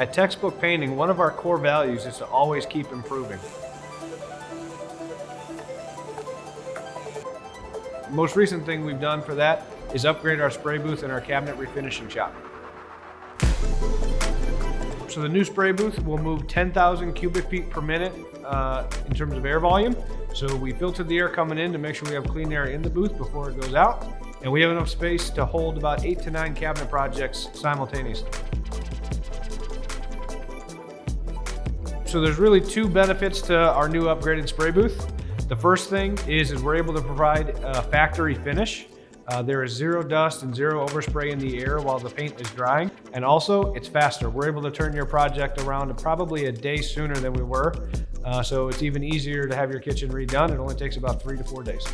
At Textbook Painting, one of our core values is to always keep improving. The most recent thing we've done for that is upgrade our spray booth and our cabinet refinishing shop. So the new spray booth will move 10,000 cubic feet per minute in terms of air volume. So we filtered the air coming in to make sure we have clean air in the booth before it goes out. And we have enough space to hold about 8 to 9 cabinet projects simultaneously. So there's really two benefits to our new upgraded spray booth. The first thing is we're able to provide a factory finish. There is zero dust and zero overspray in the air while the paint is drying. And also, it's faster. We're able to turn your project around probably a day sooner than we were. So it's even easier to have your kitchen redone. It only takes about 3 to 4 days.